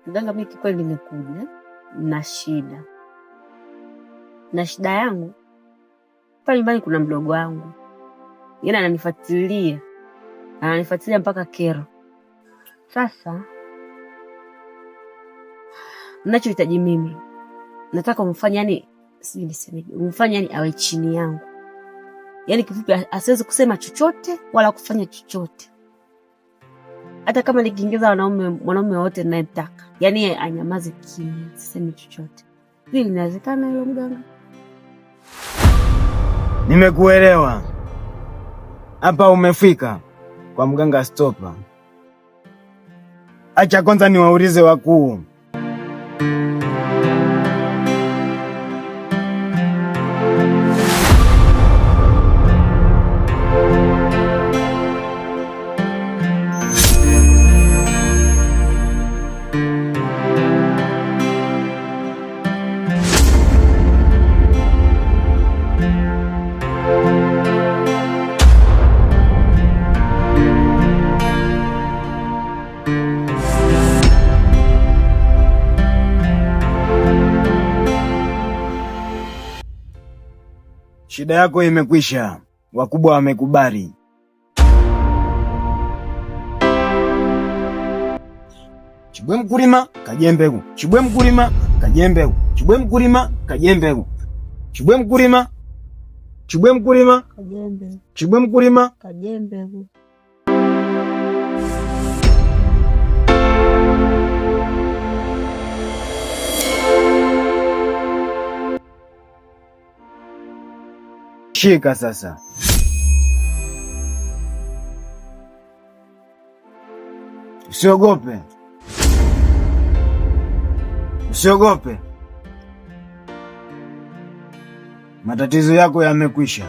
Mganga, mimi kikweli nimekuja na shida, na shida yangu pale nyumbani kuna mdogo wangu, yeye ananifuatilia mpaka kero. Sasa mnachohitaji mimi, nataka umfanye, yani sijui nisemeje, umfanye yani awe chini yangu, yani kifupi asiwezi kusema chochote wala kufanya chochote, hata kama nikiingiza mwanaume wote ninayemtaka, yani yeye anyamaze kimya, siseme chochote. Hili linawezekana hilo mganga? Nimekuelewa. Hapa umefika kwa mganga Stopa. Acha kwanza niwaulize wakuu. Shida yako imekwisha, wakubwa wamekubali. Chibwe mkulima kajembegu, chibwe mkulima kajembegu, chibwe mkulima kajembegu, chibwe mkulima, chibwe mkulima kajembegu, chibwe mkulima kajembegu. Shika sasa. Usiogope. Usiogope. Matatizo yako yamekwisha.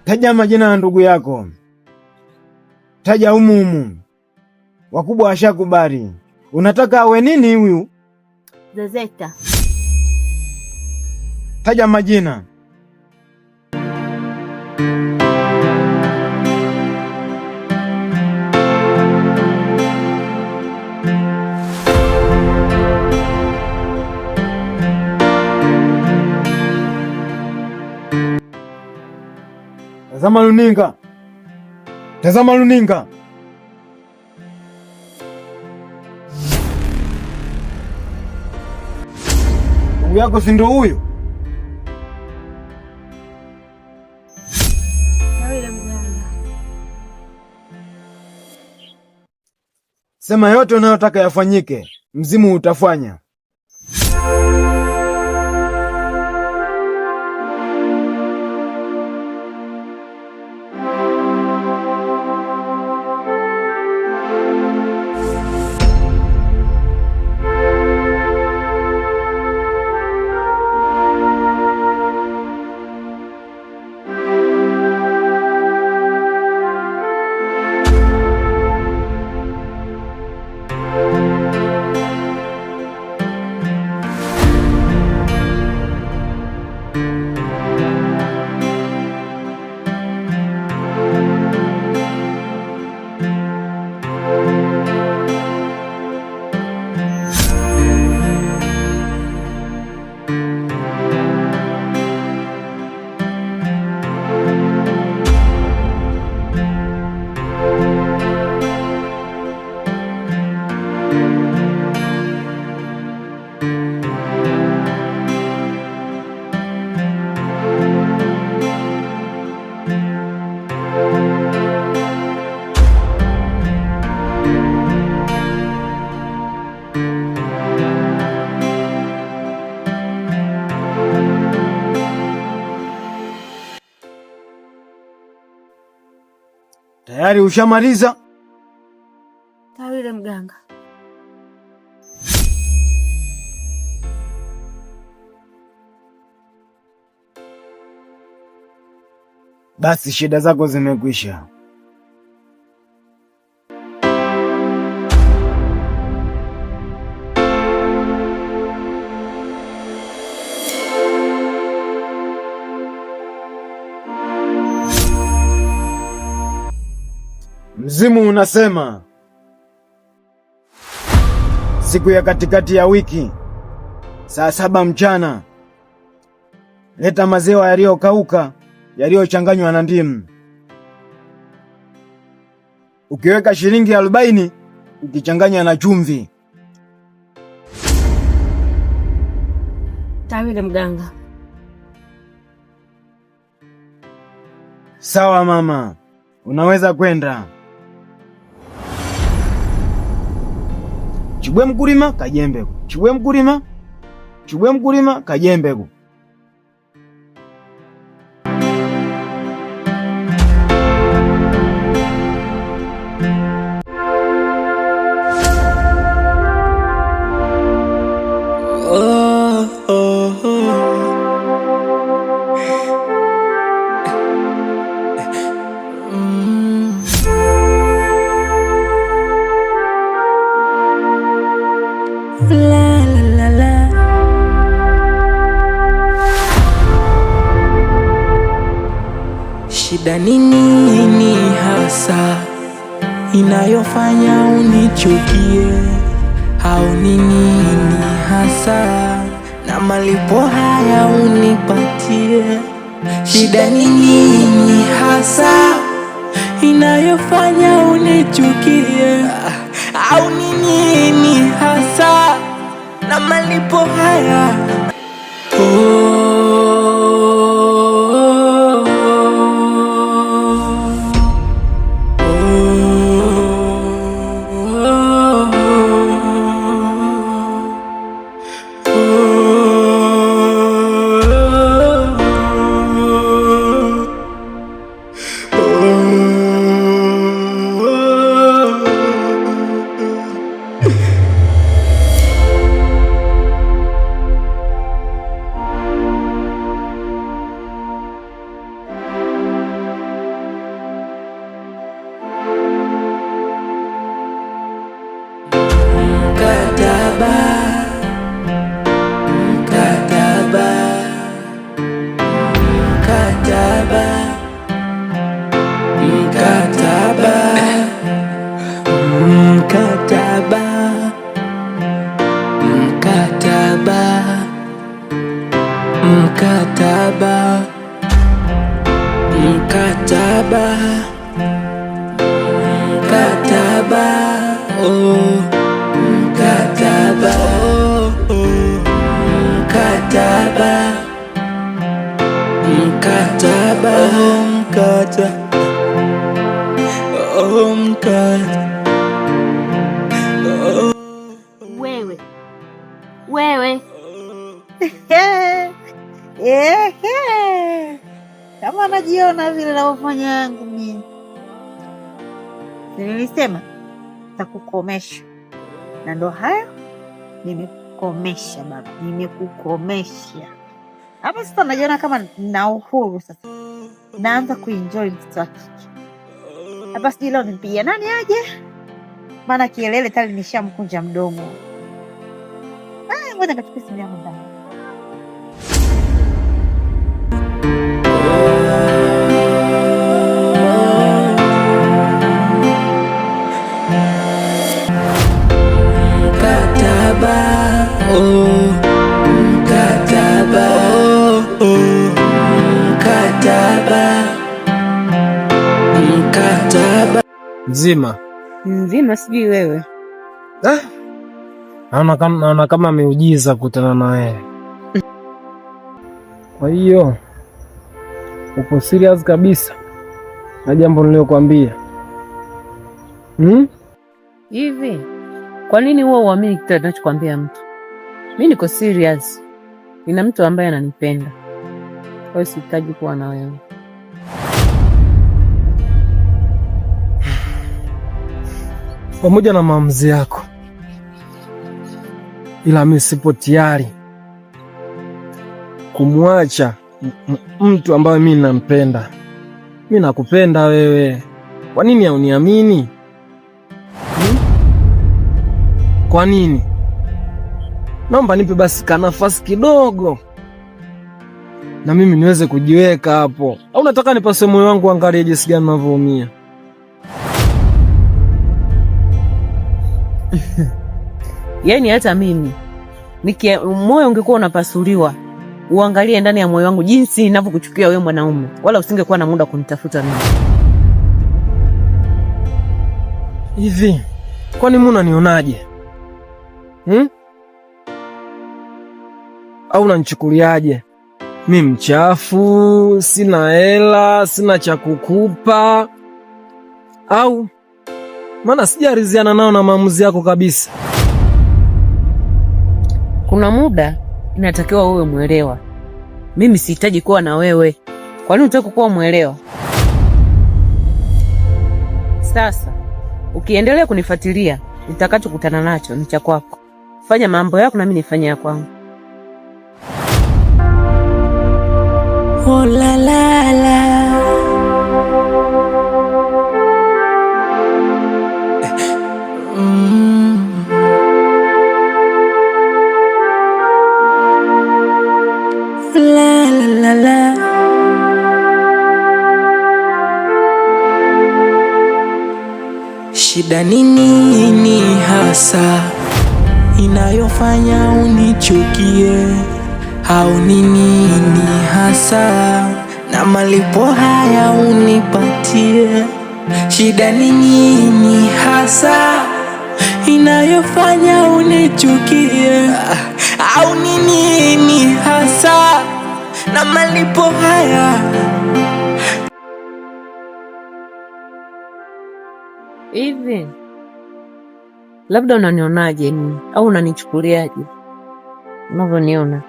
Taja majina ya ndugu yako. Taja humu. Wakubwa washakubali. Unataka awe nini huyu? Zezeta. Taja majina. Tazama luninga. Tazama luninga. Ndugu yako si ndio huyo? Sema yote unayotaka yafanyike, mzimu utafanya. Tayari ushamaliza? Tawile mganga. Basi shida zako zimekwisha. Mzimu unasema siku ya katikati ya wiki saa 7 mchana leta maziwa yaliyokauka yaliyochanganywa na ndimu. Ukiweka shilingi 40 ukichanganya na chumvi. Tawile mganga. Sawa mama, unaweza kwenda. Chibwe mkulima kajembe. Chibwe mkulima. Chibwe mkulima kajembe. Shida nini hasa inayofanya unichukie? Au nini hasa na malipo haya unipatie? Shida nini hasa inayofanya unichukie? Au nini hasa na malipo haya? Wewe kama najiona vile naofanya yangu mimi. Nilisema takukomesha, na ndo hayo nimekukomesha baba, nimekukomesha. Hapa sasa najiona kama na uhuru sasa, naanza kuenjoy mtoto wa kike. Hapa sijui leo nimpigia nani aje, maana kielele tali nishamkunja mdomo. Ngoja nikachukue simu yangu ndani. Mzima. Mzima, sijui wewe. Naona kama ameujiza kukutana na wewe. Kwa hiyo upo serious kabisa na jambo niliyokuambia? Hivi kwa nini huwa uamini kitu anachokuambia mtu? Mimi niko serious. Nina mtu ambaye ananipenda. Kwa hiyo sihitaji kuwa na wewe. Pamoja na maamuzi yako, ila mimi sipo tayari kumwacha mtu ambaye mimi nampenda. Mimi nakupenda wewe. Kwa nini hauniamini? Kwa nini? Naomba nipe basi nafasi kidogo na mimi niweze kujiweka hapo. Au unataka nipase moyo wangu angalie jinsi gani ninavyoumia? Yaani hata mimi moyo ungekuwa unapasuliwa, uangalie ndani ya moyo wangu jinsi ninavyokuchukia wewe mwanaume, wala usingekuwa na muda kunitafuta mimi. Hivi kwani mimi unanionaje? Au unanichukuliaje? Mimi mchafu, sina hela, sina cha kukupa? Au maana sijaridhiana nao na maamuzi yako kabisa. Kuna muda inatakiwa uwe mwelewa. Mimi sihitaji kuwa na wewe. Kwa nini unataka kuwa mwelewa? Sasa ukiendelea kunifuatilia, nitakachokutana nacho ni cha kwako. Fanya mambo yako na mimi nifanye ya kwangu. Oh la la la. La la la. Shida nini hasa inayofanya unichukie? Au nini hasa na malipo haya unipatie? Shida nini hasa inayofanya unichukie? Au nini hasa na malipo haya? Hivi labda unanionaje ni au unanichukuliaje unavyoniona?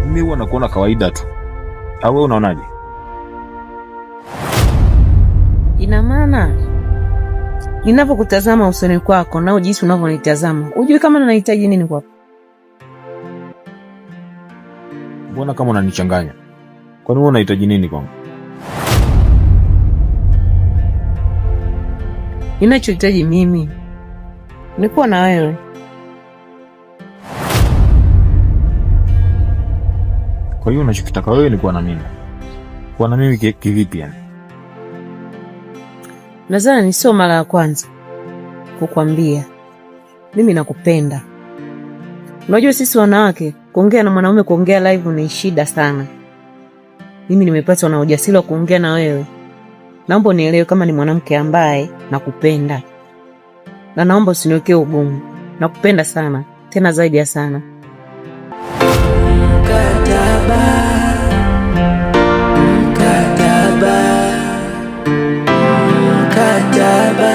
Mimi huwa nakuona kawaida tu. Au wewe unaonaje? Ina maana ninapokutazama usoni kwako na jinsi unavyonitazama, unajui kama ninahitaji nini kwako? Mbona kama unanichanganya? Kwani wewe unahitaji nini kwangu? Ninachohitaji mimi ni kuwa na wewe. Kwa hiyo unachokitaka wewe ni kuwa na mimi. Kuwa na mimi kivipi yani? Nadhani sio mara ya kwanza kukwambia mimi nakupenda. Unajua sisi wanawake kuongea na mwanaume, kuongea live ni shida sana. Mimi nimepata na ujasiri wa kuongea na wewe. Naomba unielewe kama ni mwanamke ambaye nakupenda. Na naomba usiniwekee ugumu. Nakupenda sana, tena zaidi ya sana. Mkataba, mkataba, mkataba,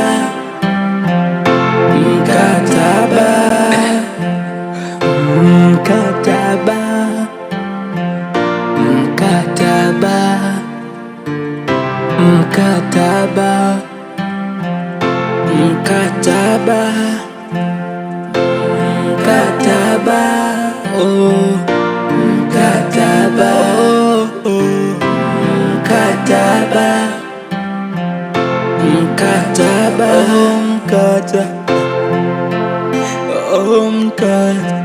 mkataba, mkataba, mkataba, mkataba, mkataba, mkataba, oh, mkataba, oh, mkataba, mkataba, oh, mkataba, oh, mkataba.